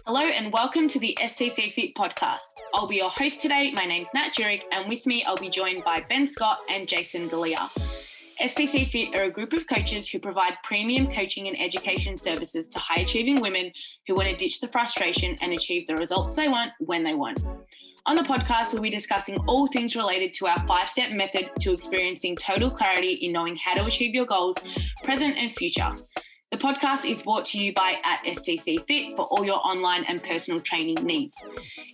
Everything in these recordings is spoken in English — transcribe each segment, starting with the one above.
Hello and welcome to the STCfit podcast. I'll be your host today. My name's Nat Jurek, and with me I'll be joined by Ben Scott and Jason Galea. STCfit are a group of coaches who provide premium coaching and education services to high-achieving women who want to ditch the frustration and achieve the results they want when they want. On the podcast, we'll be discussing all things related to our 5-step method to experiencing total clarity in knowing how to achieve your goals, present and future. The podcast is brought to you by STCfit for all your online and personal training needs.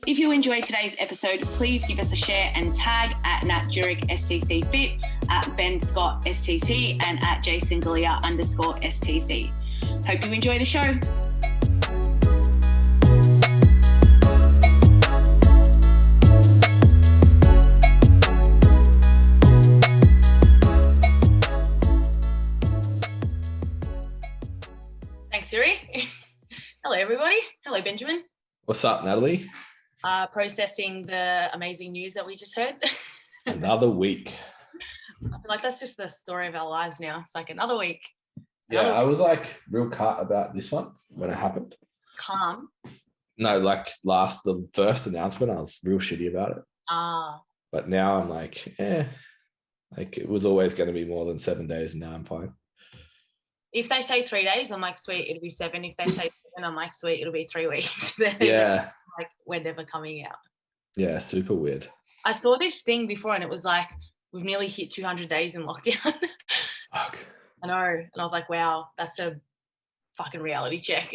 If you enjoyed today's episode, please give us a share and tag at Nat Jurek STCfit, at Ben Scott STC, and at Jason Galea _STC. Hope you enjoy the show. Thanks, Siri. Hello, everybody. Hello, Benjamin. What's up, Natalie? Processing the amazing news that we just heard. Another week. I feel like that's just the story of our lives now. It's like another week. I was like real cut about this one when it happened. Calm. No, like the first announcement, I was real shitty about it. But now I'm like, like it was always going to be more than 7 days, and now I'm fine. If they say 3 days, I'm like, sweet, it'll be 7. If they say 7, I'm like, sweet, it'll be 3 weeks. Yeah. Like, we're never coming out. Yeah, super weird. I saw this thing before and it was like, we've nearly hit 200 days in lockdown. Fuck. I know. And I was like, wow, that's a fucking reality check.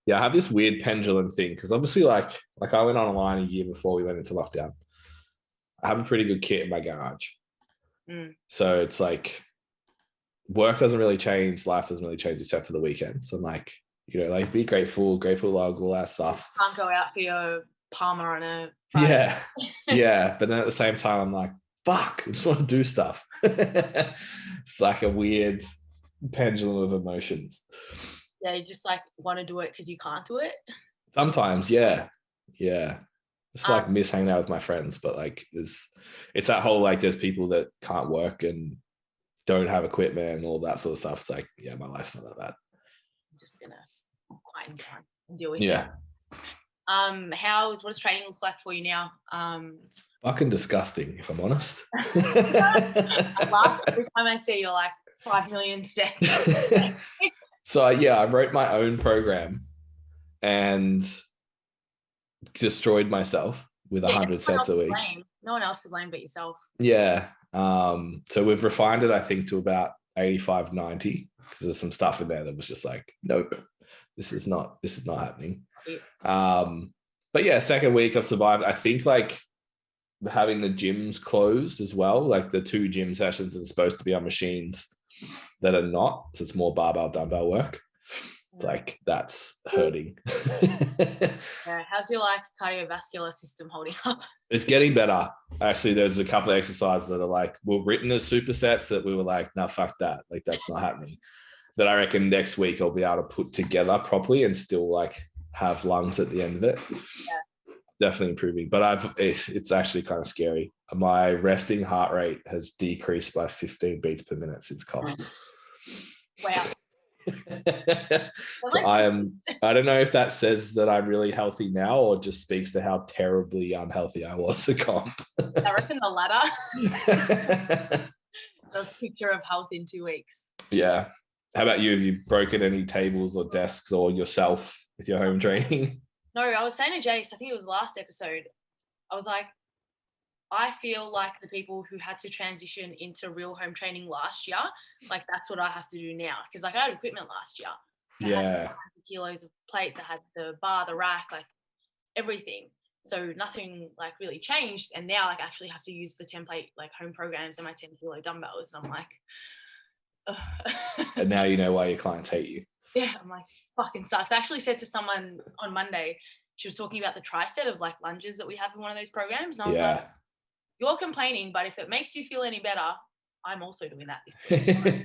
Yeah, I have this weird pendulum thing because obviously like I went online a year before we went into lockdown. I have a pretty good kit in my garage. So it's like, work doesn't really change, life doesn't really change except for the weekend. So I'm like, like be grateful log, all that stuff. Can't go out for your Palmer on a Friday. Yeah. Yeah. But then at the same time, I'm like, fuck, I just want to do stuff. It's like a weird pendulum of emotions. Yeah, you just like want to do it because you can't do it. Sometimes, yeah. Yeah. It's like miss hanging out with my friends, but like it's that whole like there's people that can't work and don't have equipment and all that sort of stuff. It's like, yeah, my life's not that bad. I'm just gonna quieten down and deal with it. What does training look like for you now? Fucking disgusting, if I'm honest. I laugh every time I see you're like 5 million steps. So I wrote my own program and destroyed myself with 100 sets a week. No one else to blame but yourself. Yeah. So we've refined it, I think, to about 85, 90, because there's some stuff in there that was just like, nope, this is not happening. But yeah, second week I've survived. I think like having the gyms closed as well, like the 2 gym sessions that are supposed to be on machines that are not. So it's more barbell dumbbell work. It's like, that's hurting. Yeah. How's your like cardiovascular system holding up? It's getting better. Actually, there's a couple of exercises that are like, were written as supersets that we were like, no, fuck that. Like, that's not happening. That I reckon next week I'll be able to put together properly and still like have lungs at the end of it. Yeah. Definitely improving. But it's actually kind of scary. My resting heart rate has decreased by 15 beats per minute since COVID. Wow. So I don't know if that says that I'm really healthy now or just speaks to how terribly unhealthy I was at comp. I reckon the latter. The picture of health in 2 weeks. Yeah. How about you? Have you broken any tables or desks or yourself with your home training? No, I was saying to Jace, I think it was last episode, I was like, I feel like the people who had to transition into real home training last year, like that's what I have to do now. Because like I had equipment last year. I had 100 kilos of plates. I had the bar, the rack, like everything. So nothing like really changed. And now like I actually have to use the template like home programs and my 10 kilo dumbbells. And I'm like, ugh. And now you know why your clients hate you. Yeah, I'm like, fucking sucks. I actually said to someone on Monday, she was talking about the tri-set of like lunges that we have in one of those programs. And I was like, you're complaining, but if it makes you feel any better, I'm also doing that this week. I'm going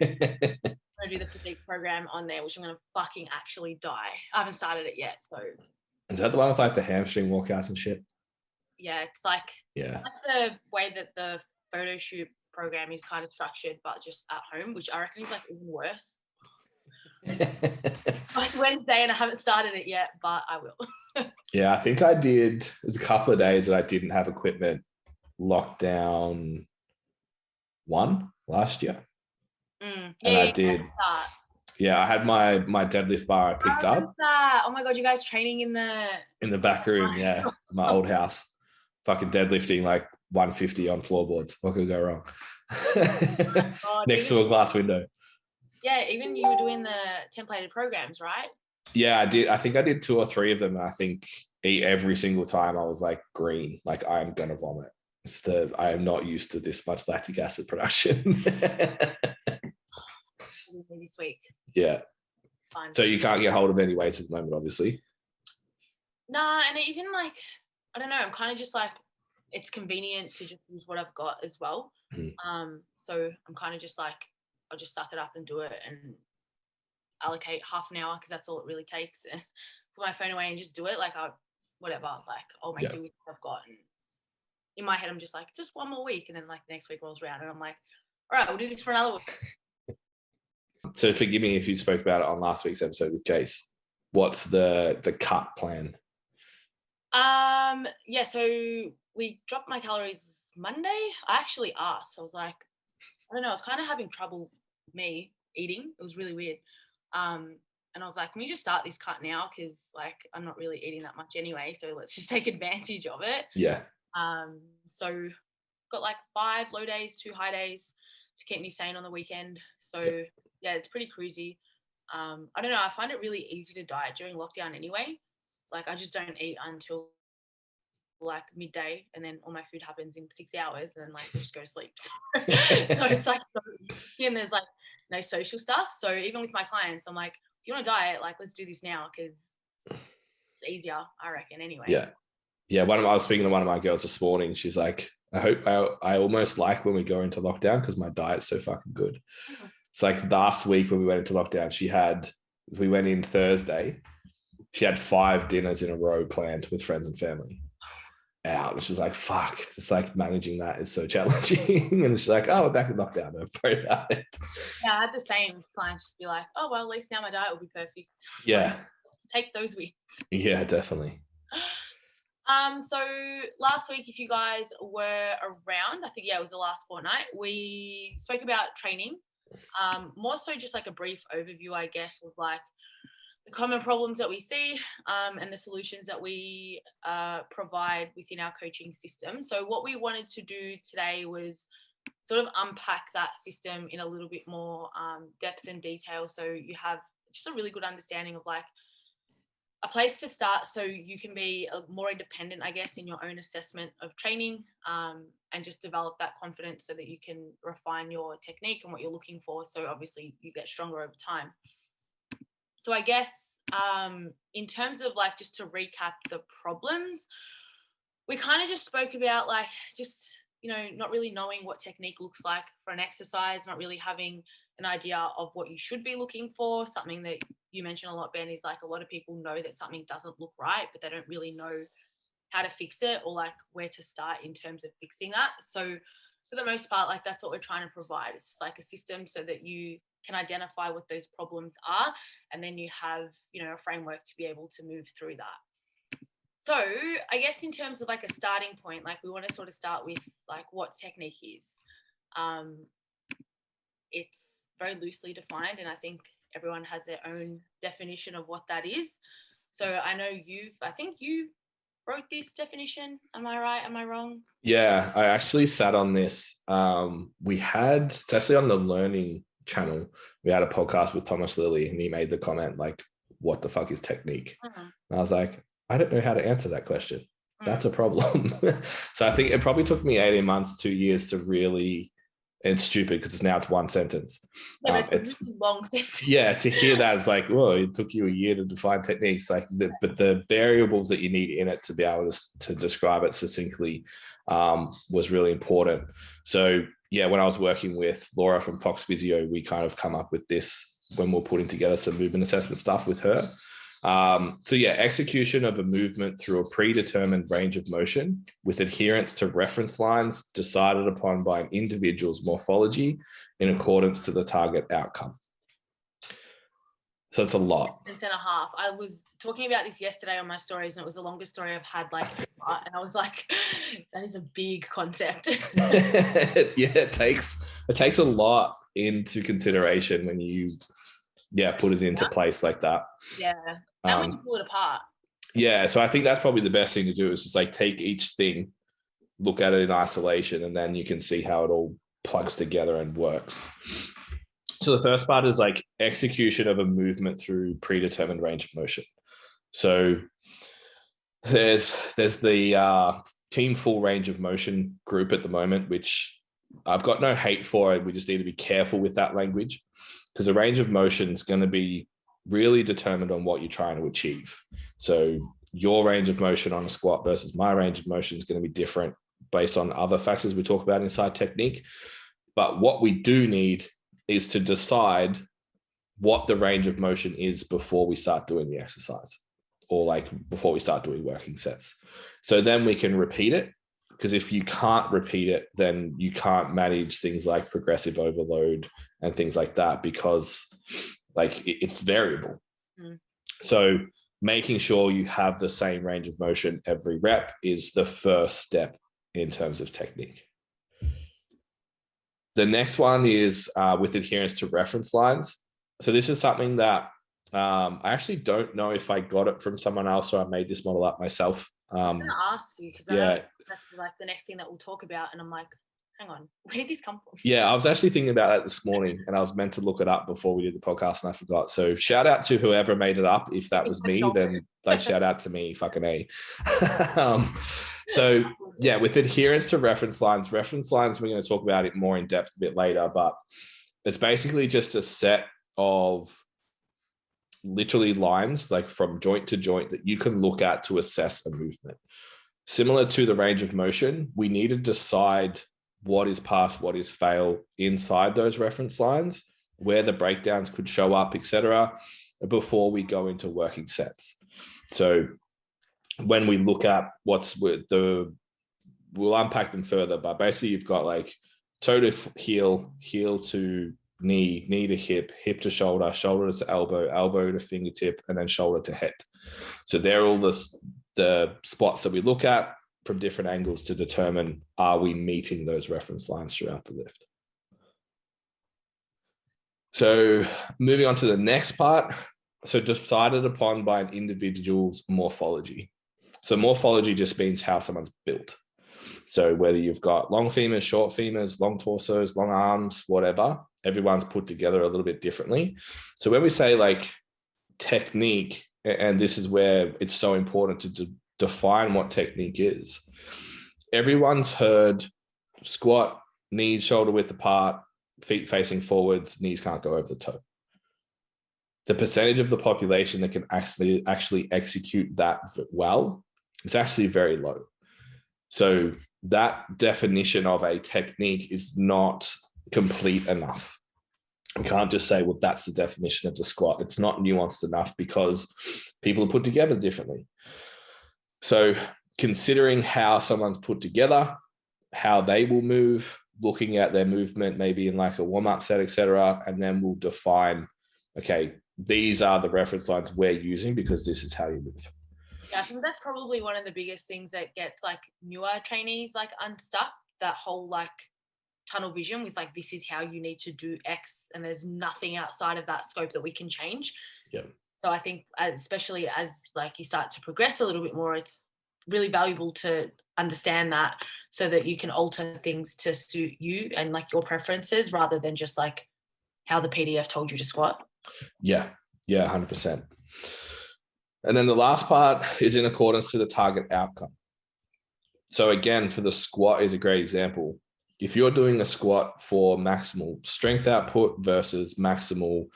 to do the physique program on there, which I'm going to fucking actually die. I haven't started it yet. So is that the one with like the hamstring walkouts and shit? Yeah, it's like, yeah, like the way that the photo shoot program is kind of structured, but just at home, which I reckon is like even worse. Like Wednesday, and I haven't started it yet, but I will. Yeah, I think I did. It was a couple of days that I didn't have equipment. Lockdown 1 last year. And I did. Yeah, I had my deadlift bar I picked up. That. Oh my God, you guys training in the back room, yeah. My old house. Fucking deadlifting like 150 on floorboards. What could go wrong? Next to a glass window. Yeah, even you were doing the templated programs, right? Yeah, I did. I think I did 2 or 3 of them. And I think every single time I was like green, like I'm going to vomit. I am not used to this much lactic acid production. This week. Yeah. Fine. So you can't get hold of any weights at the moment, obviously. Nah, and even like, I don't know, I'm kind of just like, it's convenient to just use what I've got as well. So I'm kind of just like, I'll just suck it up and do it and allocate half an hour because that's all it really takes, and put my phone away and just do it. Like whatever, like I'll make do with what I've got. And in my head, I'm just like, just one more week, and then like next week rolls around, and I'm like, all right, we'll do this for another week. So forgive me if you spoke about it on last week's episode with Jace. What's the cut plan? Yeah, so we dropped my calories Monday. I actually asked. I was like, I don't know, I was kind of having trouble me eating. It was really weird. And I was like, can we just start this cut now? Because like I'm not really eating that much anyway. So let's just take advantage of it. Yeah. So got like 5 low days, 2 high days to keep me sane on the weekend. So yeah, it's pretty crazy. I don't know. I find it really easy to diet during lockdown anyway. Like I just don't eat until like midday, and then all my food happens in 6 hours, and then like I just go to sleep. So it's like, and there's like no social stuff. So even with my clients, I'm like, if you want to diet, like let's do this now because it's easier, I reckon. Anyway. Yeah. I was speaking to one of my girls this morning. She's like, I almost like when we go into lockdown because my diet's so fucking good. It's like last week when we went into lockdown, we went in Thursday. She had 5 dinners in a row planned with friends and family out. And she's like, fuck, it's like managing that is so challenging. And she's like, oh, we're back in lockdown. Don't worry about it. Yeah, I had the same plan. Just be like, oh, well, at least now my diet will be perfect. Yeah. Let's take those wins. Yeah, definitely. So last week, if you guys were around, I think, it was the last fortnight, we spoke about training. More so just like a brief overview, I guess, of like the common problems that we see and the solutions that we provide within our coaching system. So what we wanted to do today was sort of unpack that system in a little bit more depth and detail, so you have just a really good understanding of like a place to start so you can be more independent, I guess, in your own assessment of training and just develop that confidence so that you can refine your technique and what you're looking for. So obviously you get stronger over time. So I guess in terms of like, just to recap the problems, we kind of just spoke about like just, not really knowing what technique looks like for an exercise, not really having an idea of what you should be looking for. Something that you mentioned a lot, Ben, is like a lot of people know that something doesn't look right, but they don't really know how to fix it or like where to start in terms of fixing that. So for the most part, like that's what we're trying to provide. It's just like a system so that you can identify what those problems are, and then you have, a framework to be able to move through that. So I guess in terms of like a starting point, like we want to sort of start with like what technique is. It's very loosely defined, and I think everyone has their own definition of what that is. So I know I think you wrote this definition. Am I right? Am I wrong? Yeah, I actually sat on this. It's actually on the learning channel. We had a podcast with Thomas Lilly, and he made the comment like, what the fuck is technique? And I was like, I don't know how to answer that question. That's a problem. So I think it probably took me 18 months, 2 years to really, and it's stupid because now it's one sentence. Yeah, but it's a really long sentence. Yeah, to hear that, it's like, whoa, it took you a year to define techniques. Like, but the variables that you need in it to be able to describe it succinctly was really important. So yeah, when I was working with Laura from Fox Physio, we kind of come up with this when we're putting together some movement assessment stuff with her. So yeah, execution of a movement through a predetermined range of motion with adherence to reference lines decided upon by an individual's morphology in accordance to the target outcome. So it's a lot. And a half. I was talking about this yesterday on my stories, and it was the longest story I've had, like, and I was like, that is a big concept. Yeah, it takes a lot into consideration when you put it into place like that. Yeah. And when you pull it apart. Yeah. So I think that's probably the best thing to do, is just like take each thing, look at it in isolation, and then you can see how it all plugs together and works. So the first part is like execution of a movement through predetermined range of motion. So there's the team full range of motion group at the moment, which I've got no hate for it. We just need to be careful with that language, because the range of motion is going to be really determined on what you're trying to achieve. So your range of motion on a squat versus my range of motion is going to be different based on other factors we talk about inside technique. But what we do need is to decide what the range of motion is before we start doing the exercise, or like before we start doing working sets. So then we can repeat it, because if you can't repeat it, then you can't manage things like progressive overload and things like that, because like it's variable. So making sure you have the same range of motion every rep is the first step in terms of technique. The next one is with adherence to reference lines. So this is something that I actually don't know if I got it from someone else or I made this model up myself. I was going to ask you, because that's like the next thing that we'll talk about. And I'm like, hang on, where did this come from? Yeah, I was actually thinking about that this morning, and I was meant to look it up before we did the podcast and I forgot. So shout out to whoever made it up. If that was me, then like shout out to me, fucking A. So yeah, with adherence to reference lines, we're going to talk about it more in depth a bit later, but it's basically just a set of literally lines, like from joint to joint, that you can look at to assess a movement. Similar to the range of motion, we need to decide what is pass, what is fail inside those reference lines, where the breakdowns could show up, etc., before we go into working sets. So when we look at we'll unpack them further, but basically you've got like toe to heel, heel to knee, knee to hip, hip to shoulder, shoulder to elbow, elbow to fingertip, and then shoulder to head. So they're all the spots that we look at from different angles to determine, are we meeting those reference lines throughout the lift? So moving on to the next part. So decided upon by an individual's morphology. So morphology just means how someone's built. So whether you've got long femurs, short femurs, long torsos, long arms, whatever, everyone's put together a little bit differently. So when we say like technique, and this is where it's so important to define what technique is. Everyone's heard squat, knees shoulder width apart, feet facing forwards, knees can't go over the toe. The percentage of the population that can actually execute that well is actually very low. So that definition of a technique is not complete enough. We can't just say, well, that's the definition of the squat. It's not nuanced enough because people are put together differently. So considering how someone's put together, how they will move, looking at their movement, maybe in like a warm-up set, etc., and then we'll define, okay, these are the reference lines we're using because this is how you move. Yeah, I think that's probably one of the biggest things that gets like newer trainees like unstuck, that whole like tunnel vision with like, this is how you need to do X, and there's nothing outside of that scope that we can change. Yeah. So I think especially as like you start to progress a little bit more, it's really valuable to understand that so that you can alter things to suit you and like your preferences rather than just like how the PDF told you to squat. Yeah, 100%. And then the last part is in accordance to the target outcome. So again, for the squat is a great example. If you're doing a squat for maximal strength output versus maximal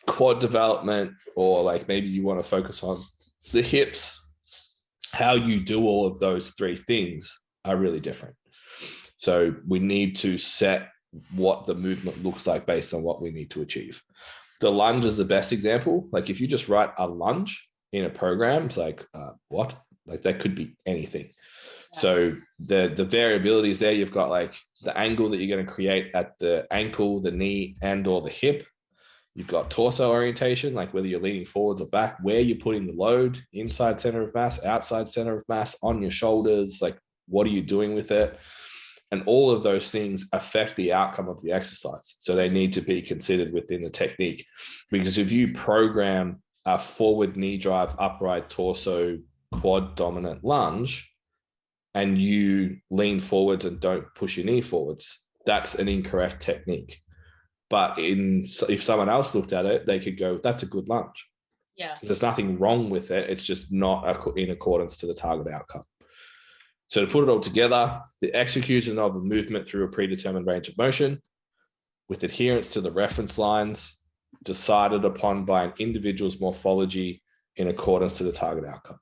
quad development, or like maybe you want to focus on the hips, how you do all of those three things are really different. So we need to set what the movement looks like based on what we need to achieve. The lunge is the best example. Like if you just write a lunge in a program, it's like, what? Like that could be anything. Yeah. So the variability is there. You've got like the angle that you're going to create at the ankle, the knee, and or the hip. You've got torso orientation, like whether you're leaning forwards or back, where you're putting the load, inside center of mass, outside center of mass, on your shoulders, like what are you doing with it? And all of those things affect the outcome of the exercise. So they need to be considered within the technique. Because if you program a forward knee drive, upright torso, quad dominant lunge, and you lean forwards and don't push your knee forwards, that's an incorrect technique. But if someone else looked at it, they could go, that's a good lunge. Yeah. There's nothing wrong with it. It's just not in accordance to the target outcome. So to put it all together, the execution of a movement through a predetermined range of motion with adherence to the reference lines decided upon by an individual's morphology in accordance to the target outcome.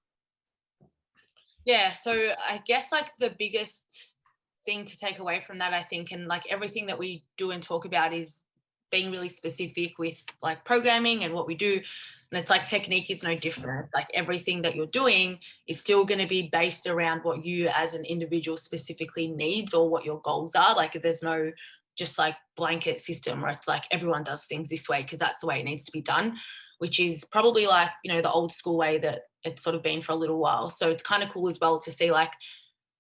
Yeah. So I guess like the biggest thing to take away from that, I think, and like everything that we do and talk about is being really specific with like programming and what we do. And it's like technique is no different. It's like everything that you're doing is still going to be based around what you as an individual specifically needs or what your goals are. Like there's no just like blanket system where it's like everyone does things this way because that's the way it needs to be done, which is probably like, you know, the old school way that it's sort of been for a little while. So it's kind of cool as well to see like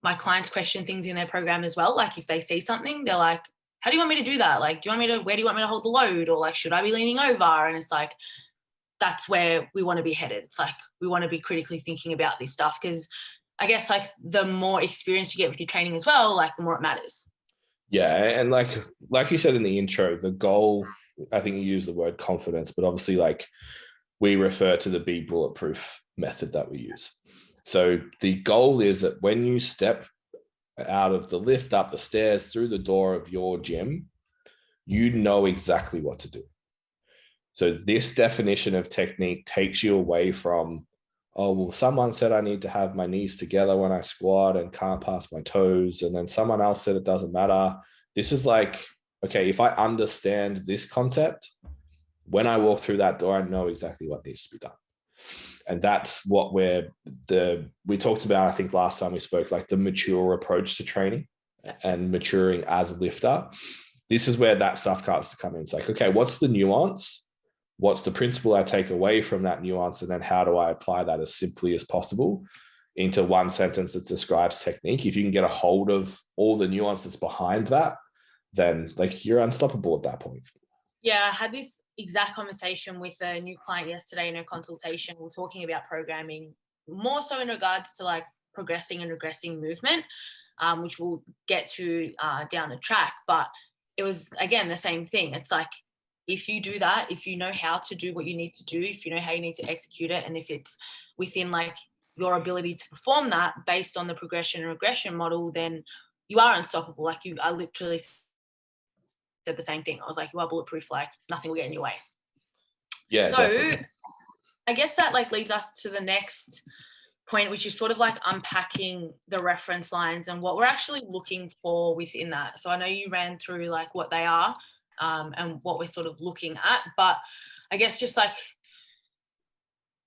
my clients question things in their program as well. Like if they see something, they're like, how do you want me to do that? Like, where do you want me to hold the load? Or like, should I be leaning over? And it's like, that's where we want to be headed. It's like, we want to be critically thinking about this stuff because I guess like the more experience you get with your training as well, like the more it matters. Yeah. And like you said in the intro, the goal, I think you used the word confidence, but obviously like we refer to the Be Bulletproof method that we use. So the goal is that when you step out of the lift, up the stairs, through the door of your gym, you know exactly what to do. So this definition of technique takes you away from, oh, well, someone said I need to have my knees together when I squat and can't pass my toes. And then someone else said it doesn't matter. This is like, okay, if I understand this concept, when I walk through that door, I know exactly what needs to be done. And that's what we talked about, I think last time we spoke, like the mature approach to training and maturing as a lifter. This is where that stuff starts to come in. It's like, okay, what's the nuance? What's the principle I take away from that nuance? And then how do I apply that as simply as possible into one sentence that describes technique? If you can get a hold of all the nuance that's behind that, then like you're unstoppable at that point. Yeah, I had this exact conversation with a new client yesterday in a consultation. We're talking about programming more so in regards to like progressing and regressing movement, which we'll get to down the track. But it was, again, the same thing. It's like, if you do that, if you know how to do what you need to do, if you know how you need to execute it, and if it's within like your ability to perform that based on the progression and regression model, then you are unstoppable. Like I literally said the same thing. I was like, you are bulletproof, like nothing will get in your way. Yeah. So definitely. I guess that like leads us to the next point, which is sort of like unpacking the reference lines and what we're actually looking for within that. So I know you ran through like what they are and what we're sort of looking at, but I guess just like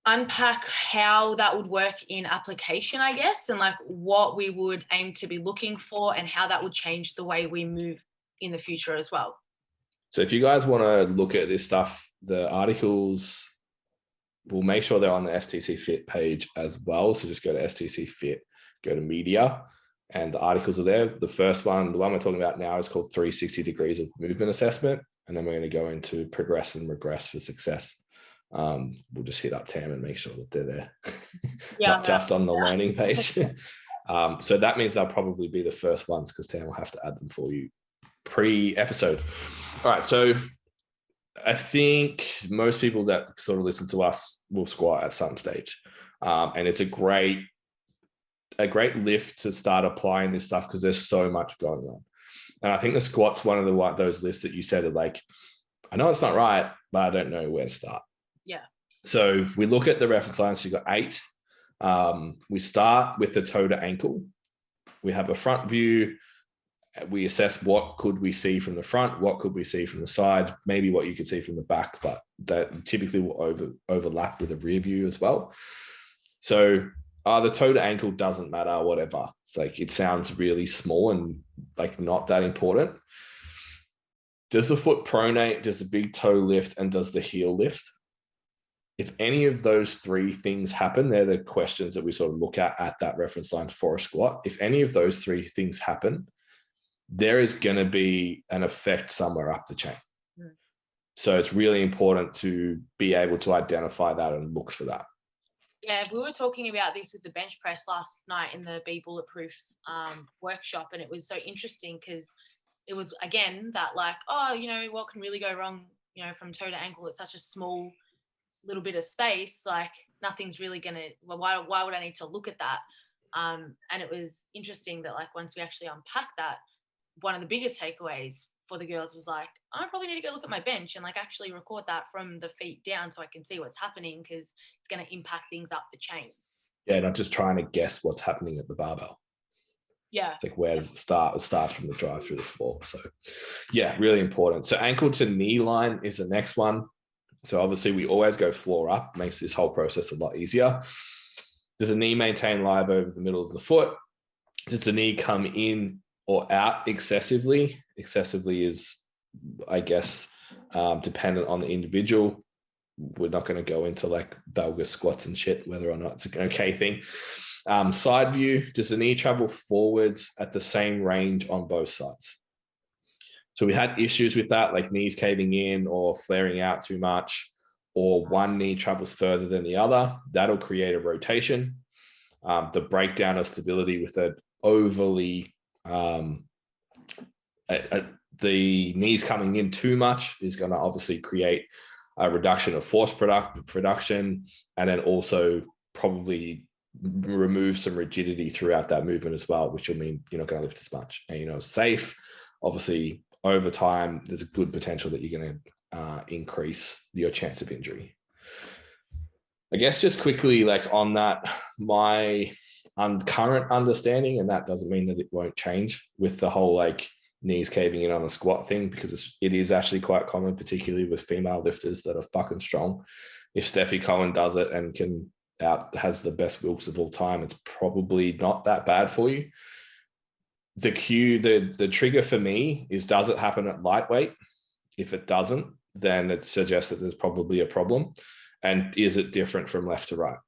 unpack how that would work in application, I guess, and like what we would aim to be looking for and how that would change the way we move in the future as well. So if you guys want to look at this stuff, the articles, we'll make sure they're on the STCfit page as well. So just go to STCfit, go to media, and the articles are there. The first one, the one we're talking about now, is called 360 Degrees of Movement Assessment. And then we're going to go into Progress and Regress for Success. We'll just hit up Tam and make sure that they're there, not just on the landing page. So that means they'll probably be the first ones because Tam will have to add them for you pre-episode. All right, so I think most people that sort of listen to us will squat at some stage. And it's a great lift to start applying this stuff because there's so much going on. And I think the squat's one of those lifts that you said that like, I know it's not right, but I don't know where to start. Yeah. So if we look at the reference lines, so you've got 8. We start with the toe to ankle. We have a front view. We assess what could we see from the front, what could we see from the side, maybe what you could see from the back, but that typically will overlap with a rear view as well. So the toe to ankle doesn't matter, whatever. It's like, it sounds really small and like not that important. Does the foot pronate? Does the big toe lift? And does the heel lift? If any of those three things happen, they're the questions that we sort of look at that reference line for a squat. If any of those three things happen, there is going to be an effect somewhere up the chain. So it's really important to be able to identify that and look for that. Yeah, we were talking about this with the bench press last night in the Be Bulletproof workshop, and it was so interesting because it was, again, that like, oh, you know, what can really go wrong, you know, from toe to ankle? It's such a small little bit of space, like nothing's really going to, well, why would I need to look at that? And it was interesting that like once we actually unpacked that, one of the biggest takeaways for the girls was like, I probably need to go look at my bench and like actually record that from the feet down so I can see what's happening, because it's going to impact things up the chain. Yeah, not just trying to guess what's happening at the barbell. Yeah. It's like, where does it start? It starts from the drive through the floor. So yeah, really important. So ankle to knee line is the next one. So obviously we always go floor up, makes this whole process a lot easier. Does the knee maintain live over the middle of the foot? Does the knee come in or out excessively? Excessively is, I guess, dependent on the individual. We're not going to go into like valgus squats and shit, whether or not it's an okay thing. Side view, does the knee travel forwards at the same range on both sides? So we had issues with that, like knees caving in or flaring out too much, or one knee travels further than the other. That'll create a rotation. The breakdown of stability with an overly, the knees coming in too much is going to obviously create a reduction of force production, and then also probably remove some rigidity throughout that movement as well, which will mean you're not going to lift as much. And, you know, safe, obviously, over time, there's a good potential that you're going to increase your chance of injury. I guess just quickly, like on that, my current understanding, and that doesn't mean that it won't change with the whole like knees caving in on a squat thing, because it is actually quite common, particularly with female lifters that are fucking strong. If Steffi Cohen does it and has the best wilks of all time, it's probably not that bad for you. The trigger for me is, does it happen at lightweight? If it doesn't, then it suggests that there's probably a problem. And is it different from left to right?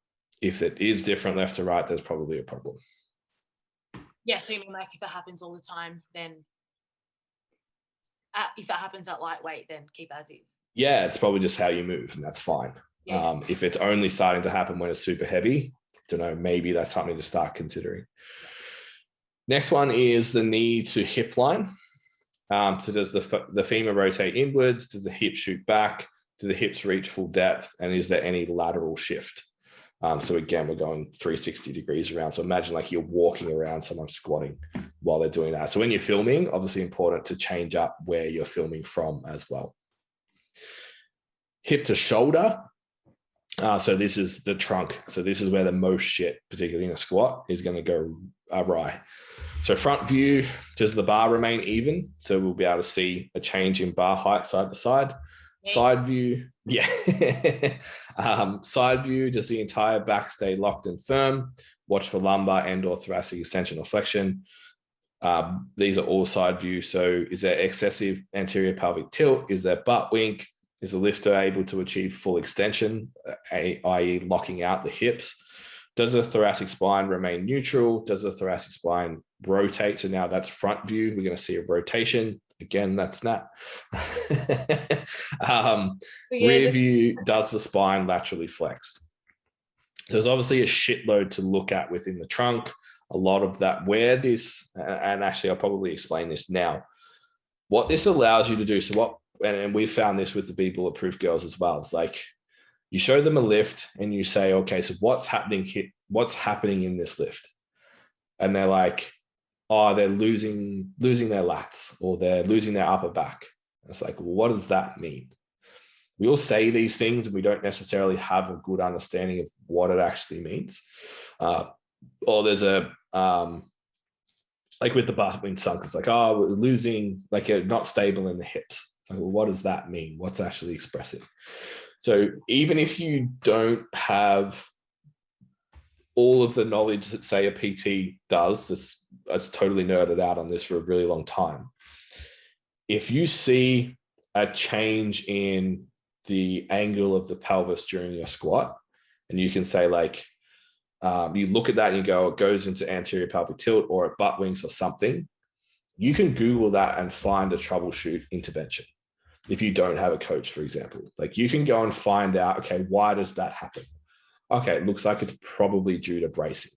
If it is different left to right, there's probably a problem. Yeah, so you mean like if it happens all the time, then if it happens at lightweight, then keep as is? Yeah, it's probably just how you move, and that's fine. Yeah. If it's only starting to happen when it's super heavy, don't know, maybe that's something to start considering. Next one is the knee to hip line. So does the femur rotate inwards? Does the hip shoot back? Do the hips reach full depth? And is there any lateral shift? So again, we're going 360 degrees around. So imagine like you're walking around someone squatting while they're doing that. So when you're filming, obviously important to change up where you're filming from as well. Hip to shoulder. So this is the trunk. So this is where the most shit, particularly in a squat, is going to go awry. So front view, does the bar remain even? So we'll be able to see a change in bar height side to side. Side view, yeah. Side view, does the entire back stay locked and firm? Watch for lumbar and or thoracic extension or flexion. These are all side view. So is there excessive anterior pelvic tilt? Is there butt wink? Is the lifter able to achieve full extension, i.e. locking out the hips? Does the thoracic spine remain neutral? Does the thoracic spine rotate? So now that's front view. We're going to see a rotation. Again, that's not. Rear view, does the spine laterally flex? So there's obviously a shitload to look at within the trunk. A lot of that, where this, and actually I'll probably explain this now. What this allows you to do, and we found this with the Be Bulletproof girls as well. It's like you show them a lift and you say, okay, so what's happening here? What's happening in this lift? And they're like, oh, they're losing their lats, or they're losing their upper back. And it's like, well, what does that mean? We all say these things and we don't necessarily have a good understanding of what it actually means. Or there's a, like with the butt being sunk, it's like, oh, we're losing, like you're not stable in the hips. It's like, well, what does that mean? What's actually expressing? So even if you don't have all of the knowledge that, say, a PT does, that's totally nerded out on this for a really long time, if you see a change in the angle of the pelvis during your squat, and you can say like, you look at that and you go, it goes into anterior pelvic tilt or at butt wings or something, you can Google that and find a troubleshoot intervention. If you don't have a coach, for example, like you can go and find out, okay, why does that happen? Okay, it looks like it's probably due to bracing.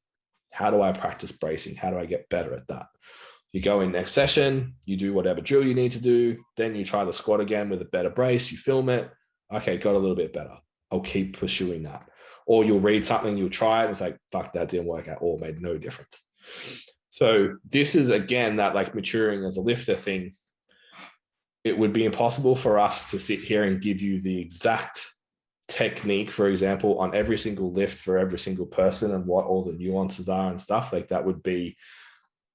How do I practice bracing? How do I get better at that? You go in next session, you do whatever drill you need to do. Then you try the squat again with a better brace. You film it. Okay, got a little bit better. I'll keep pursuing that. Or you'll read something, you'll try it. And it's like, fuck, that didn't work at all. Made no difference. So this is, again, that like maturing as a lifter thing. It would be impossible for us to sit here and give you the exact technique, for example, on every single lift for every single person and what all the nuances are and stuff. Like that would be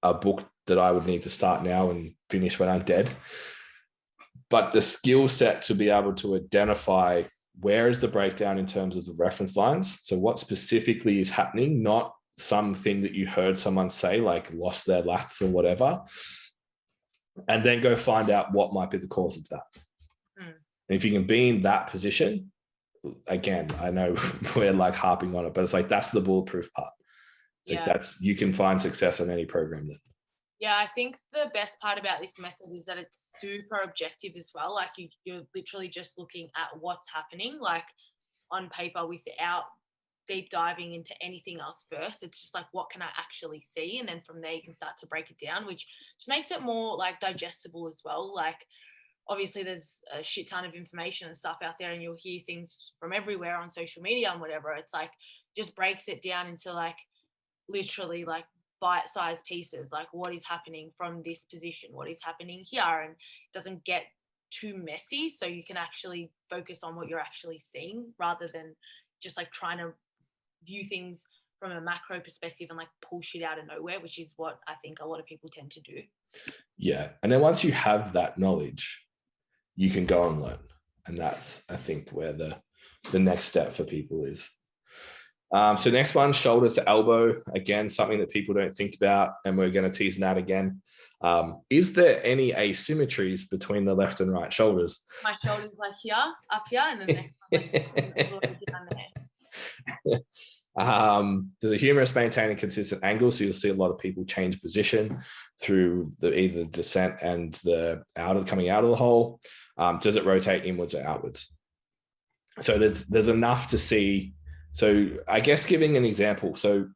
a book that I would need to start now and finish when I'm dead. But the skill set to be able to identify where is the breakdown in terms of the reference lines. So what specifically is happening, not something that you heard someone say, like lost their lats or whatever, and then go find out what might be the cause of that. And if you can be in that position, again, I know we're like harping on it, but it's like, that's the bulletproof part. It's like that's, you can find success on any program then. Yeah, I think the best part about this method is that it's super objective as well. Like you're literally just looking at what's happening, like on paper, without deep diving into anything else first. It's just like, what can I actually see? And then from there you can start to break it down, which just makes it more like digestible as well. Like obviously there's a shit ton of information and stuff out there, and you'll hear things from everywhere on social media and whatever. It's like, just breaks it down into like literally like bite-sized pieces, like what is happening from this position, what is happening here, and it doesn't get too messy, so you can actually focus on what you're actually seeing rather than just like trying to view things from a macro perspective and like pull shit out of nowhere, which is what I think a lot of people tend to do. Yeah. And then once you have that knowledge, you can go and learn. And that's, I think, where the next step for people is. So next one, shoulder to elbow. Again, something that people don't think about, and we're going to tease that again. Is there any asymmetries between the left and right shoulders? My shoulder's like here, up here, and then the next one like all the way down there. There's a humerus maintaining consistent angle, so you'll see a lot of people change position through either the descent and the coming out of the hole. Does it rotate inwards or outwards? So there's enough to see. So I guess giving an example. So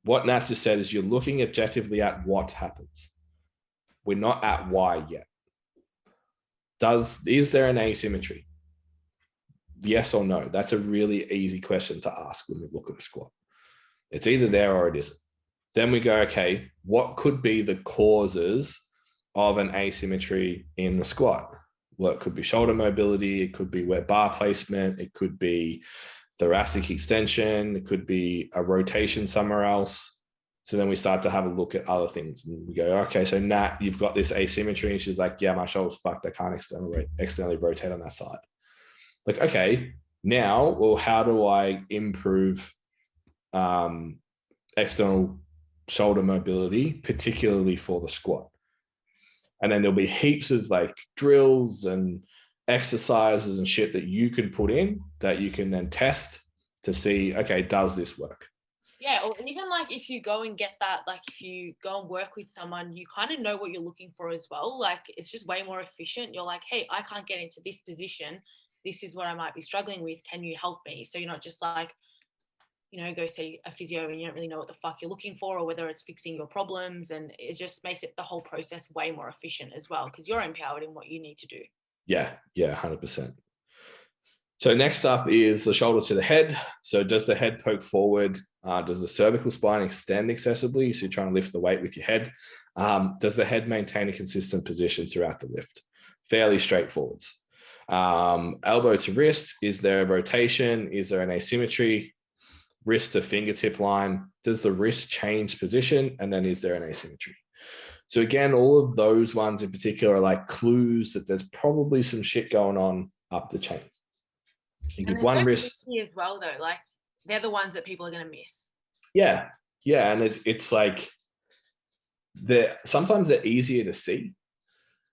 what Nat just said is you're looking objectively at what happens. We're not at why yet. Is there an asymmetry? Yes or no? That's a really easy question to ask when we look at a squat. It's either there or it isn't. Then we go, okay, what could be the causes of an asymmetry in the squat? Well, it could be shoulder mobility. It could be wet bar placement. It could be thoracic extension. It could be a rotation somewhere else. So then we start to have a look at other things. And we go, okay, so Nat, you've got this asymmetry. And she's like, yeah, my shoulder's fucked. I can't externally rotate on that side. Like, okay, now, well, how do I improve external shoulder mobility, particularly for the squat? And then there'll be heaps of like drills and exercises and shit that you can put in that you can then test to see, okay, does this work? Yeah, or even like if you go and get that, like if you go and work with someone, you kind of know what you're looking for as well. Like it's just way more efficient. You're like, hey, I can't get into this position. This is what I might be struggling with. Can you help me? So you're not just like, you know, go see a physio and you don't really know what the fuck you're looking for or whether it's fixing your problems. And it just makes it the whole process way more efficient as well because you're empowered in what you need to do. Yeah, 100%. So next up is the shoulder to the head. So does the head poke forward? Does the cervical spine extend excessively? So you're trying to lift the weight with your head. Does the head maintain a consistent position throughout the lift? Fairly straightforward. Elbow to wrist, is there a rotation? Is there an asymmetry? Wrist to fingertip line, does the wrist change position? And then is there an asymmetry? So again, all of those ones in particular are like clues that there's probably some shit going on up the chain. You give one wrist as well though, like they're the ones that people are going to miss. Yeah, and it's like sometimes they're easier to see.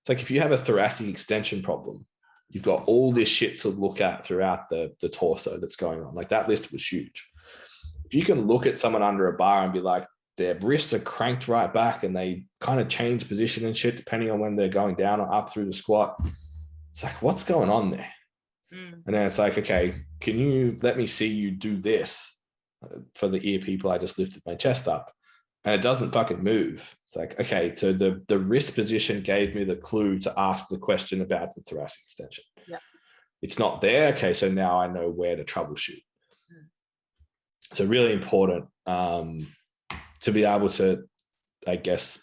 It's like if you have a thoracic extension problem, you've got all this shit to look at throughout the torso that's going on. Like that list was huge. If you can look at someone under a bar and be like, their wrists are cranked right back and they kind of change position and shit depending on when they're going down or up through the squat. It's like, what's going on there? And then it's like, okay, can you let me see you do this? For the ear people, I just lifted my chest up and it doesn't fucking move. It's like, okay, so the wrist position gave me the clue to ask the question about the thoracic extension. Yeah. It's not there. Okay, so now I know where to troubleshoot. So really important to be able to, I guess,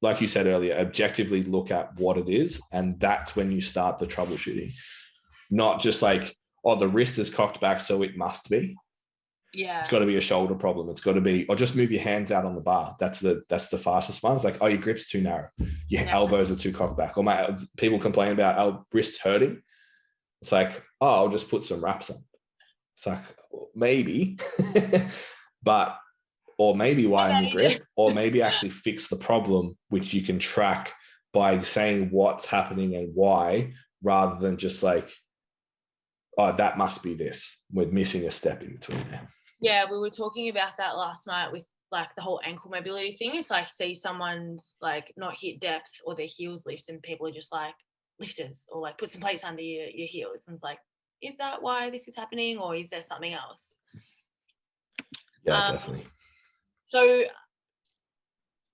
like you said earlier, objectively look at what it is. And that's when you start the troubleshooting. Not just like, oh, the wrist is cocked back, so it must be. Yeah. It's got to be a shoulder problem. It's got to be, or just move your hands out on the bar. That's the fastest one. It's like, oh, your grip's too narrow. Your elbows are too cocked back. Or people complain about our wrists hurting. It's like, oh, I'll just put some wraps on. It's like, maybe, but, or maybe widen your grip, or maybe actually fix the problem, which you can track by saying what's happening and why, rather than just like, oh, that must be this. We're missing a step in between there. Yeah, we were talking about that last night with like the whole ankle mobility thing. It's like, see someone's like not hit depth or their heels lift and people are just like lifters or like put some plates under your heels. And it's like, is that why this is happening or is there something else? Yeah, definitely. So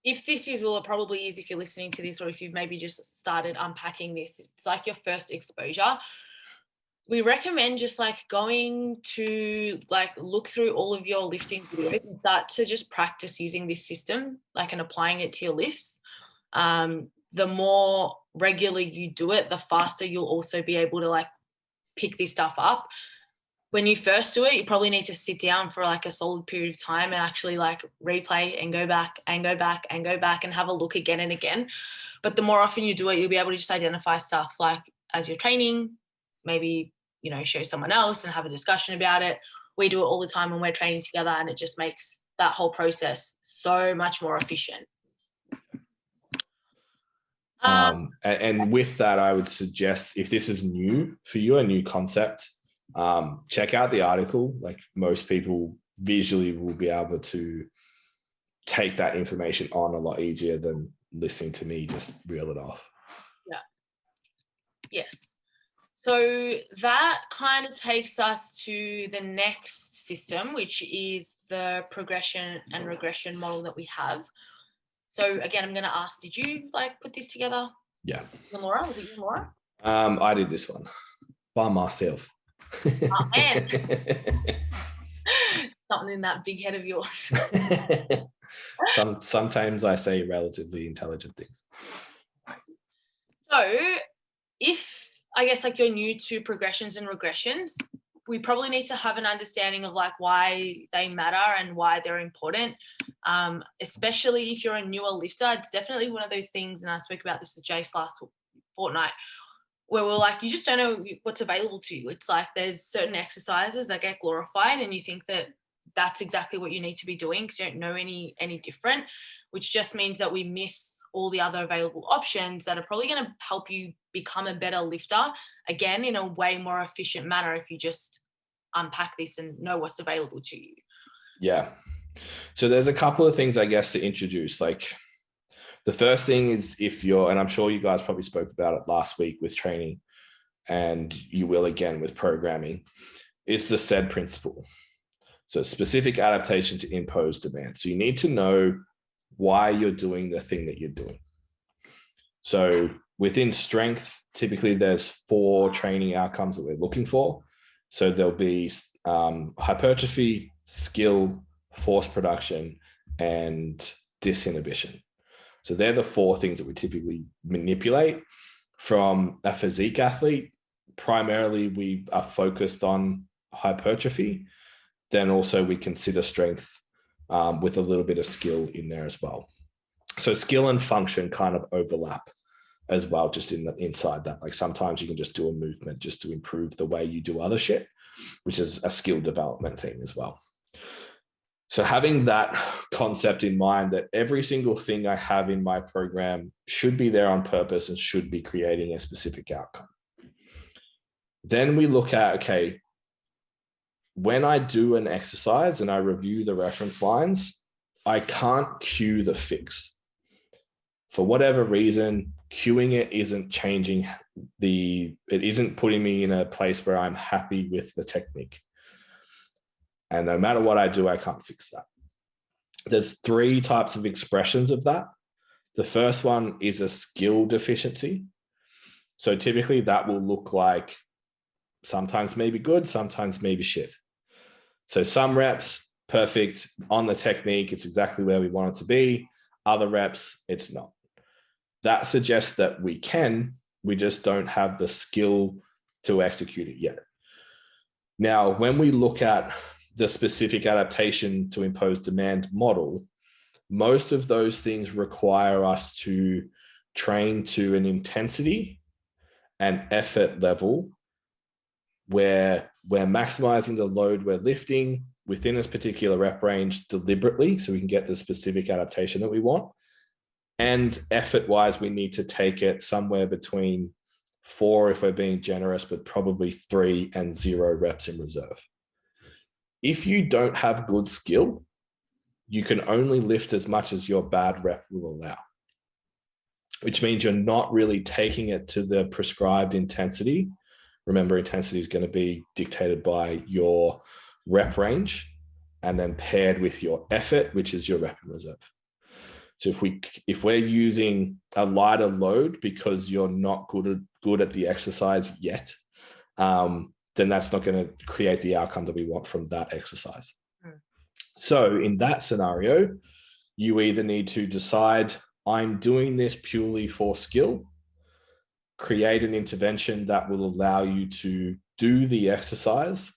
if this is, well, it probably is if you're listening to this or if you've maybe just started unpacking this, it's like your first exposure. We recommend just like going to like look through all of your lifting videos and start to just practice using this system, like and applying it to your lifts. The more regular you do it, the faster you'll also be able to like pick this stuff up. When you first do it, you probably need to sit down for like a solid period of time and actually like replay and go back and go back and go back and have a look again and again. But the more often you do it, you'll be able to just identify stuff like as you're training, maybe, you know, show someone else and have a discussion about it. We do it all the time when we're training together and it just makes that whole process so much more efficient. And with that, I would suggest if this is new for you, a new concept, check out the article. Like most people visually will be able to take that information on a lot easier than listening to me just reel it off. Yeah. Yes. So that kind of takes us to the next system, which is the progression and regression model that we have. So again, I'm going to ask, did you like put this together? Yeah. Laura, was it you, Laura? I did this one by myself. Oh, man. Something in that big head of yours. Sometimes I say relatively intelligent things. So if, I guess, like you're new to progressions and regressions, we probably need to have an understanding of like why they matter and why they're important. Especially if you're a newer lifter, it's definitely one of those things, and I spoke about this with Jace last fortnight, where we're like, you just don't know what's available to you. It's like there's certain exercises that get glorified and you think that that's exactly what you need to be doing because you don't know any different, which just means that we miss all the other available options that are probably going to help you become a better lifter, again, in a way more efficient manner if you just unpack this and know what's available to you. Yeah. So there's a couple of things, I guess, to introduce. Like the first thing is if you're, and I'm sure you guys probably spoke about it last week with training, and you will again with programming, is the SAID principle. So specific adaptation to imposed demand. So you need to know why you're doing the thing that you're doing. So within strength, typically there's 4 training outcomes that we're looking for. So there'll be hypertrophy, skill, force production, and disinhibition. So they're the 4 things that we typically manipulate. From a physique athlete, primarily we are focused on hypertrophy. Then also we consider strength with a little bit of skill in there as well. So skill and function kind of overlap as well, just inside that. Like sometimes you can just do a movement just to improve the way you do other shit, which is a skill development thing as well. So having that concept in mind, that every single thing I have in my program should be there on purpose and should be creating a specific outcome. Then we look at, okay, when I do an exercise and I review the reference lines, I can't cue the fix. For whatever reason, cueing it isn't changing it isn't putting me in a place where I'm happy with the technique. And no matter what I do, I can't fix that. There's 3 types of expressions of that. The first one is a skill deficiency. So typically that will look like sometimes maybe good, sometimes maybe shit. So some reps, perfect on the technique, it's exactly where we want it to be. Other reps, it's not. That suggests that we just don't have the skill to execute it yet. Now, when we look at the specific adaptation to impose demand model, most of those things require us to train to an intensity and effort level where we're maximizing the load we're lifting within this particular rep range deliberately so we can get the specific adaptation that we want. And effort-wise, we need to take it somewhere between 4, if we're being generous, but probably 3 and 0 reps in reserve. If you don't have good skill, you can only lift as much as your bad rep will allow, which means you're not really taking it to the prescribed intensity. Remember, intensity is going to be dictated by your rep range and then paired with your effort, which is your rep in reserve. So if we're using a lighter load because you're not good at the exercise yet, then that's not going to create the outcome that we want from that exercise. So in that scenario, you either need to decide, I'm doing this purely for skill, create an intervention that will allow you to do the exercise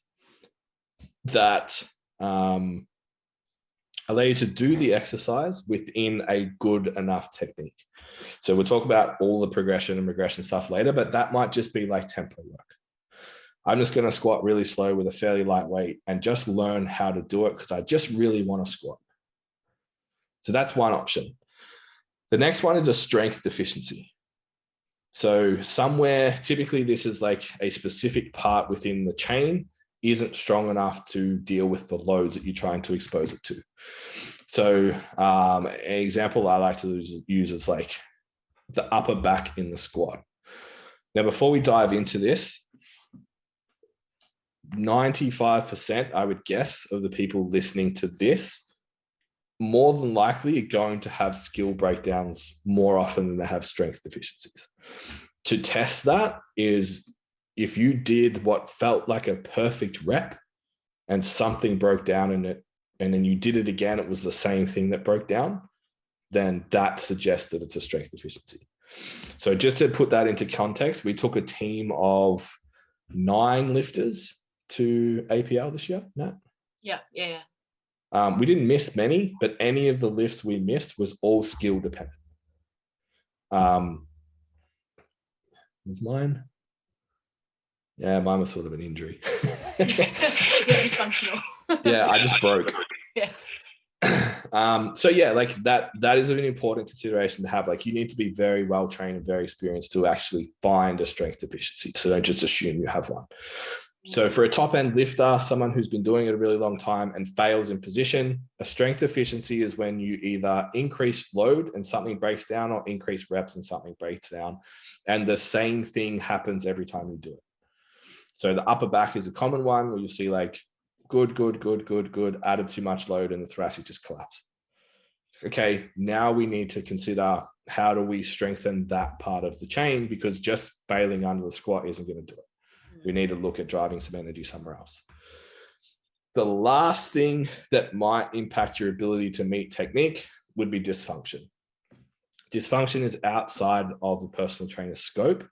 within a good enough technique. So we'll talk about all the progression and regression stuff later, but that might just be like tempo work. I'm just going to squat really slow with a fairly light weight and just learn how to do it because I just really want to squat. So that's one option. The next one is a strength deficiency. So somewhere, typically this is like a specific part within the chain isn't strong enough to deal with the loads that you're trying to expose it to. So an example I like to use is like the upper back in the squat. Now, before we dive into this, 95%, I would guess, of the people listening to this more than likely are going to have skill breakdowns more often than they have strength deficiencies. To test that is if you did what felt like a perfect rep and something broke down in it, and then you did it again, it was the same thing that broke down, then that suggests that it's a strength deficiency. So just to put that into context, we took a team of 9 lifters to APL this year, Nat? Yeah. We didn't miss many, but any of the lifts we missed was all skill dependent. Was mine? Yeah, mine was sort of an injury. Dysfunctional. Yeah, I just broke. Yeah. So yeah, like that is an important consideration to have. Like you need to be very well trained and very experienced to actually find a strength deficiency. So don't just assume you have one. So for a top end lifter, someone who's been doing it a really long time and fails in position, a strength deficiency is when you either increase load and something breaks down or increase reps and something breaks down. And the same thing happens every time you do it. So the upper back is a common one where you see like good, added too much load and the thoracic just collapse. Okay, now we need to consider how do we strengthen that part of the chain, because just failing under the squat isn't going to do it. We need to look at driving some energy somewhere else. The last thing that might impact your ability to meet technique would be dysfunction. Dysfunction is outside of the personal trainer's scope.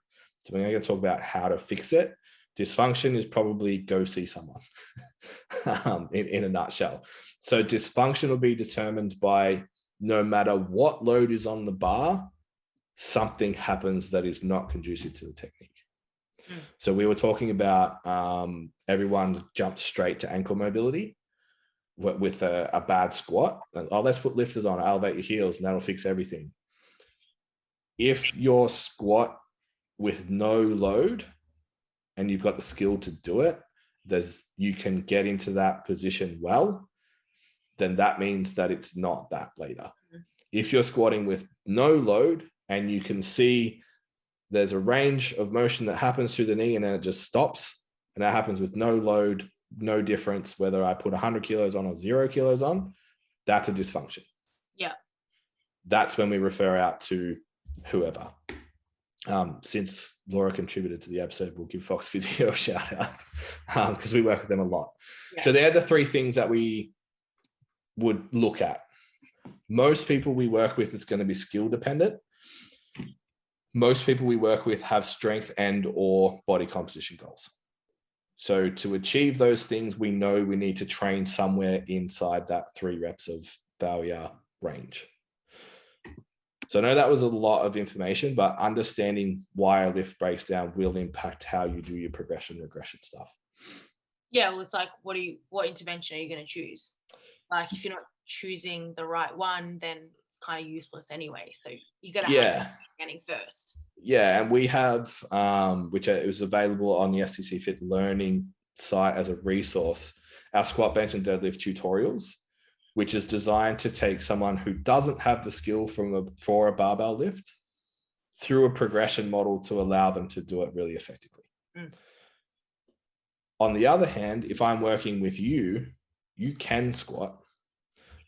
So we're going to talk about how to fix it. Dysfunction is probably go see someone in a nutshell. So dysfunction will be determined by no matter what load is on the bar, something happens that is not conducive to the technique. So we were talking about everyone jumped straight to ankle mobility. with a bad squat. Oh, let's put lifters on, elevate your heels, and that'll fix everything. If your squat with no load and you've got the skill to do it, you can get into that position well, then that means that it's not that later. If you're squatting with no load and you can see there's a range of motion that happens through the knee and then it just stops, and that happens with no load, no difference whether I put 100 kilos on or 0 kilos on, that's a dysfunction. Yeah. That's when we refer out to whoever. Since Laura contributed to the episode, we'll give Fox Physio a shout out because we work with them a lot. Yeah. So they're the 3 things that we would look at. Most people we work with, it's going to be skill dependent. Most people we work with have strength and or body composition goals. So to achieve those things, we know we need to train somewhere inside that 3 reps of failure range. So I know that was a lot of information, but understanding why a lift breaks down will impact how you do your progression, regression stuff. Yeah, well, it's like, what intervention are you going to choose? Like, if you're not choosing the right one, then it's kind of useless anyway. So you got to have getting first. Yeah, and we have, which is available on the STCfit learning site as a resource, our squat, bench, and deadlift tutorials, which is designed to take someone who doesn't have the skill for a barbell lift through a progression model to allow them to do it really effectively. On the other hand, if I'm working with you, you can squat,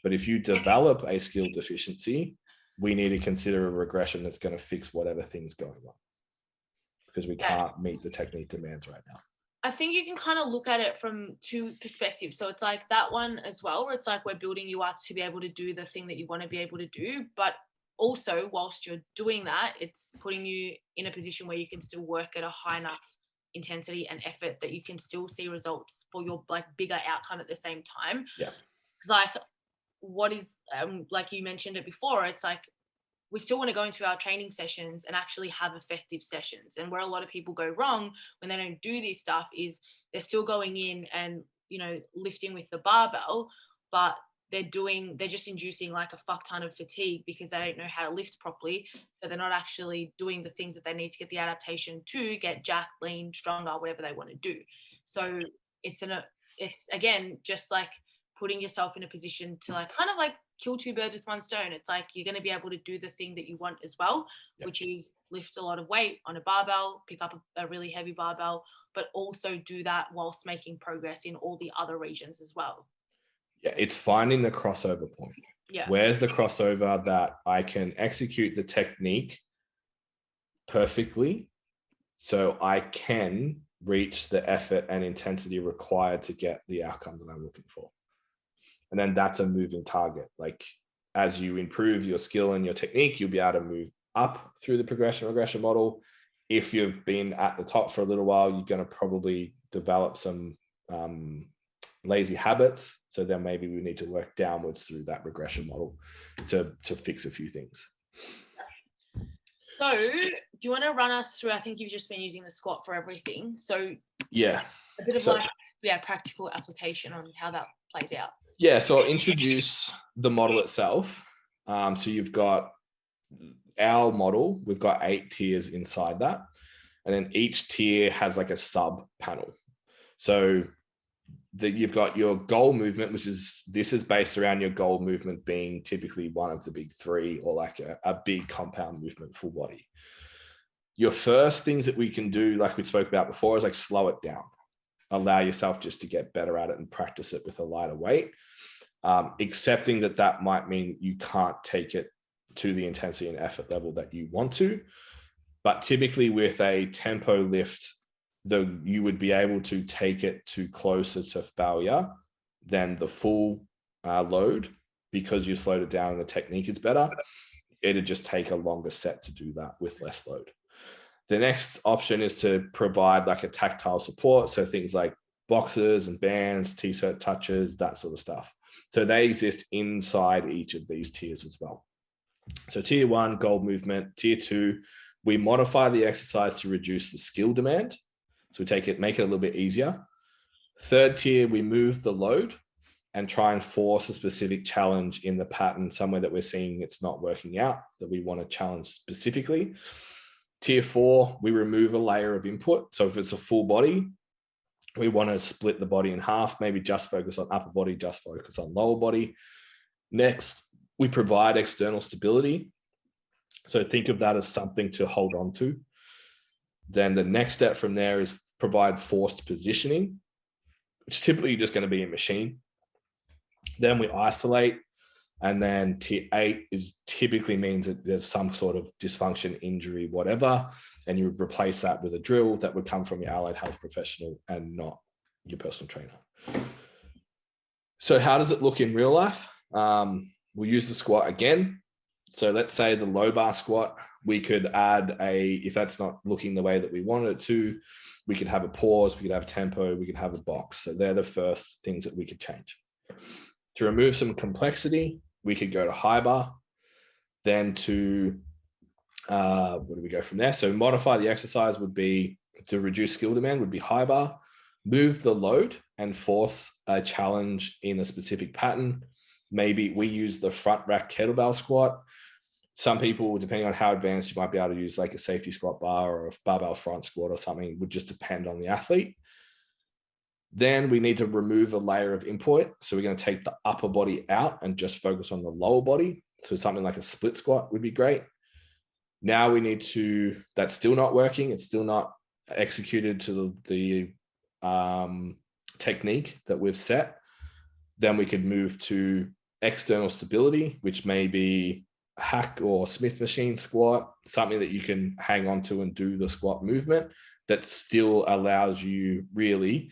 but if you develop a skill deficiency, we need to consider a regression that's going to fix whatever thing's going on, because we can't meet the technique demands right now. I think you can kind of look at it from 2 perspectives. So it's like that one as well, where it's like we're building you up to be able to do the thing that you want to be able to do. But also, whilst you're doing that, it's putting you in a position where you can still work at a high enough intensity and effort that you can still see results for your like bigger outcome at the same time. Yeah. Because like what is, like you mentioned it before, it's like we still want to go into our training sessions and actually have effective sessions. And where a lot of people go wrong when they don't do this stuff is they're still going in and, you know, lifting with the barbell, but they're just inducing like a fuck ton of fatigue because they don't know how to lift properly. So they're not actually doing the things that they need to get the adaptation to get jacked, lean, stronger, whatever they want to do. So it's again, just like putting yourself in a position to like kind of like kill 2 birds with 1 stone. It's like you're going to be able to do the thing that you want as well, which is lift a lot of weight on a barbell, pick up a really heavy barbell, but also do that whilst making progress in all the other regions as well. Yeah, it's finding the crossover point. Yeah. Where's the crossover that I can execute the technique perfectly so I can reach the effort and intensity required to get the outcome that I'm looking for? And then that's a moving target. Like as you improve your skill and your technique, you'll be able to move up through the progression regression model. If you've been at the top for a little while, you're going to probably develop some lazy habits. So then maybe we need to work downwards through that regression model to fix a few things. So do you want to run us through, I think you've just been using the squat for everything. So yeah, a bit of practical application on how that plays out. Yeah, so I'll introduce the model itself. So you've got our model, we've got 8 tiers inside that. And then each tier has like a sub panel. So you've got your goal movement, this is based around your goal movement being typically one of the big 3 or like a big compound movement, full body. Your first things that we can do, like we spoke about before, is like slow it down. Allow yourself just to get better at it and practice it with a lighter weight. Accepting that might mean you can't take it to the intensity and effort level that you want to. But typically with a tempo lift, you would be able to take it to closer to failure than the full load because you slowed it down and the technique is better. It'd just take a longer set to do that with less load. The next option is to provide like a tactile support. So things like boxes and bands, T-shirt touches, that sort of stuff. So they exist inside each of these tiers as well. So tier 1, goal movement. Tier 2, we modify the exercise to reduce the skill demand. So we make it a little bit easier. 3rd tier, we move the load. and try and force a specific challenge in the pattern somewhere that we're seeing it's not working out, that we want to challenge specifically. Tier 4, we remove a layer of input. So if it's a full body, we want to split the body in half, maybe just focus on upper body, just focus on lower body. Next, we provide external stability. So think of that as something to hold on to. Then the next step from there is provide forced positioning, which typically just going to be a machine. Then we isolate. And then tier 8 is typically means that there's some sort of dysfunction, injury, whatever, and you would replace that with a drill that would come from your allied health professional and not your personal trainer. So how does it look in real life? We'll use the squat again. So let's say the low bar squat, we could add if that's not looking the way that we wanted it to, we could have a pause, we could have tempo, we could have a box. So they're the first things that we could change. To remove some complexity, we could go to high bar. Then to, where do we go from there? So modify the exercise would be, to reduce skill demand would be high bar. Move the load and force a challenge in a specific pattern. Maybe we use the front rack kettlebell squat. Some people, depending on how advanced, you might be able to use like a safety squat bar or a barbell front squat or something. It would just depend on the athlete. Then we need to remove a layer of input. So we're going to take the upper body out and just focus on the lower body. So something like a split squat would be great. Now we need to, that's still not working. It's still not executed to the technique that we've set. Then we could move to external stability, which may be hack or Smith machine squat, something that you can hang on to and do the squat movement that still allows you, really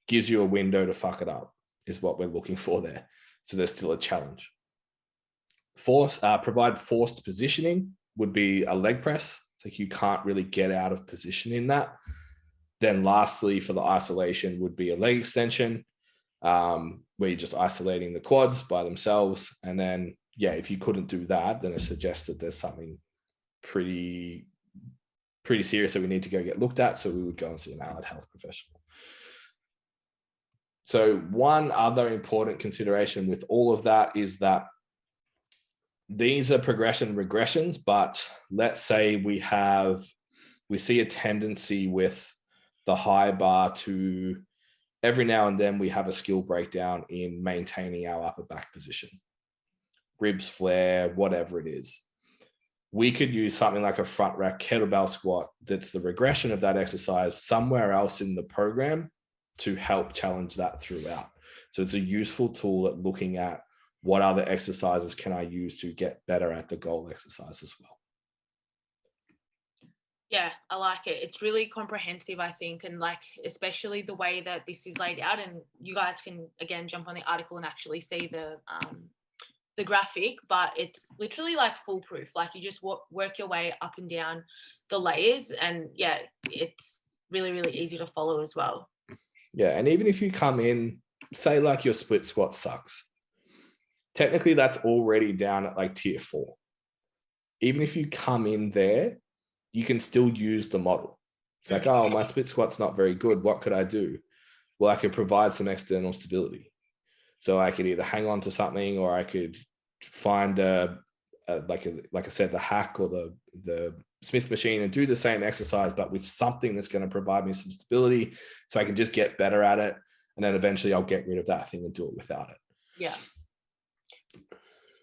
gives you a window to fuck it up, is what we're looking for there. So there's still a challenge. Provide forced positioning would be a leg press. So you can't really get out of position in that. Then lastly, for the isolation would be a leg extension, where you're just isolating the quads by themselves. And then, yeah, if you couldn't do that, then it suggests that there's something pretty serious that we need to go get looked at. So we would go and see an allied health professional. So one other important consideration with all of that is that these are progression regressions, but let's say we see a tendency with the high bar to every now and then we have a skill breakdown in maintaining our upper back position, ribs flare, whatever it is. We could use something like a front rack kettlebell squat that's the regression of that exercise somewhere else in the program to help challenge that throughout. So it's a useful tool at looking at what other exercises can I use to get better at the goal exercise as well. Yeah, I like it. It's really comprehensive, I think, and like especially the way that this is laid out. And you guys can again jump on the article and actually see the graphic, but it's literally like foolproof. Like you just work your way up and down the layers, and yeah, it's really, really easy to follow as well. Yeah, and even if you come in, say like your split squat sucks, technically that's already down at like tier 4. Even if you come in there, you can still use the model. It's like, oh, my split squat's not very good. What could I do? Well, I could provide some external stability. So I could either hang on to something, or I could find like I said, the hack or the Smith machine and do the same exercise, but with something that's going to provide me some stability so I can just get better at it. And then eventually I'll get rid of that thing and do it without it. Yeah.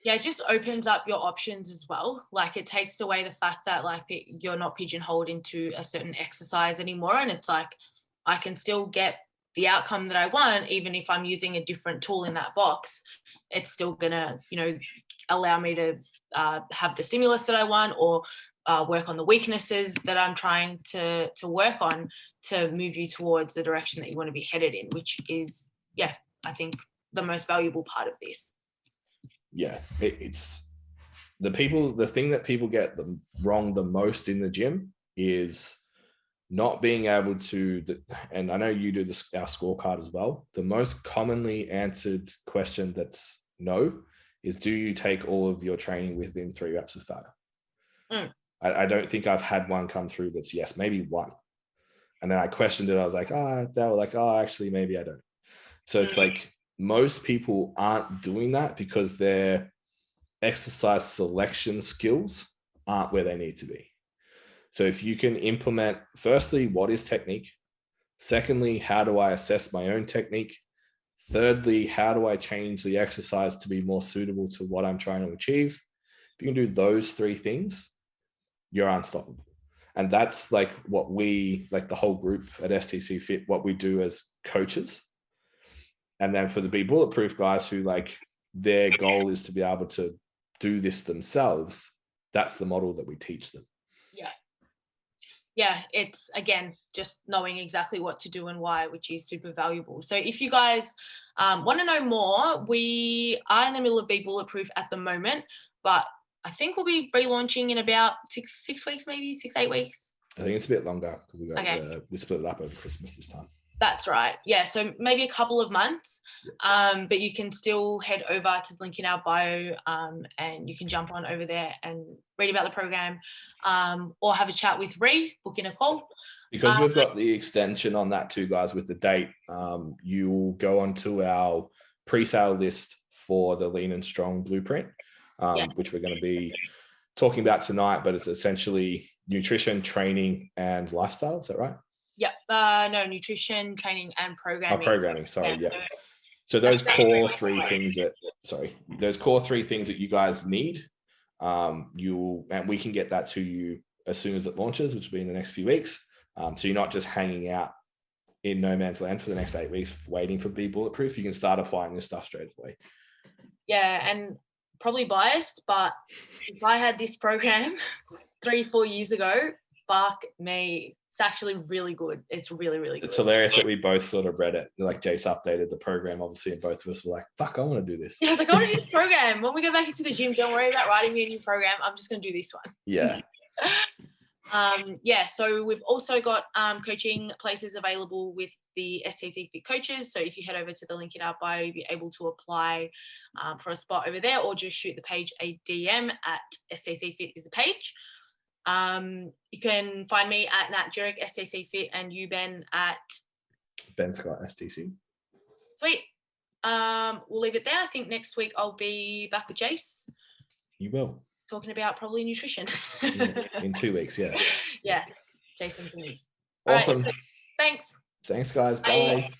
Yeah, it just opens up your options as well. Like it takes away the fact that like you're not pigeonholed into a certain exercise anymore. And it's like, I can still get the outcome that I want, even if I'm using a different tool in that box. It's still gonna, allow me to have the stimulus that I want, or work on the weaknesses that I'm trying to work on to move you towards the direction that you want to be headed in, which is, yeah, I think the most valuable part of this. Yeah, it's the thing that people get wrong the most in the gym is not being able to, and I know you do our scorecard as well, the most commonly answered question that's no is, do you take all of your training within 3 reps of failure? I don't think I've had one come through that's yes, maybe one. And then I questioned it. I was like, they were like, actually, maybe I don't. So it's like, most people aren't doing that because their exercise selection skills aren't where they need to be. So if you can implement, firstly, what is technique? Secondly, how do I assess my own technique? Thirdly, how do I change the exercise to be more suitable to what I'm trying to achieve? If you can do those three things, you're unstoppable. And that's like what we, like the whole group at STCfit, what we do as coaches. And then for the Be Bulletproof guys who like their goal is to be able to do this themselves, that's the model that we teach them. Yeah, it's again just knowing exactly what to do and why, which is super valuable. So if you guys want to know more, we are in the middle of Be Bulletproof at the moment, but I think we'll be relaunching in about six weeks, maybe 6-8 weeks. I think it's a bit longer because we split it up over Christmas this time. That's right. Yeah, so maybe a couple of months, but you can still head over to the link in our bio and you can jump on over there and read about the program or have a chat with Ree, book in a call. Because we've got the extension on that too, guys, with the date. You'll go onto our pre-sale list for the Lean and Strong Blueprint, which we're going to be talking about tonight, but it's essentially nutrition, training, and lifestyle. Is that right? Yep. No, nutrition, training, and programming. Oh, programming. Sorry. Yeah. So those core three things that you guys need, and we can get that to you as soon as it launches, which will be in the next few weeks. So you're not just hanging out in no man's land for the next 8 weeks waiting for Be Bulletproof. You can start applying this stuff straight away. Yeah, and probably biased, but if I had this program 3-4 years ago, fuck me. It's actually really good. It's really, really good. It's hilarious that we both sort of read it. Like Jace updated the program, obviously, and both of us were like, fuck, I want to do this. Yeah, I was like, I want to do this program. When we go back into the gym, don't worry about writing me a new program. I'm just going to do this one. Yeah. So we've also got coaching places available with the STCfit coaches. So if you head over to the link in our bio, you'll be able to apply for a spot over there, or just shoot the page a DM at STCfit is the page. You can find me at Nat Jurek, STCfit, and you, Ben, at Ben Scott, STC. Sweet. We'll leave it there. I think next week I'll be back with Jace. You will. Talking about probably nutrition. in 2 weeks, yeah. Yeah. Jason, please. Awesome. Right. Thanks. Thanks, guys. Bye. Bye.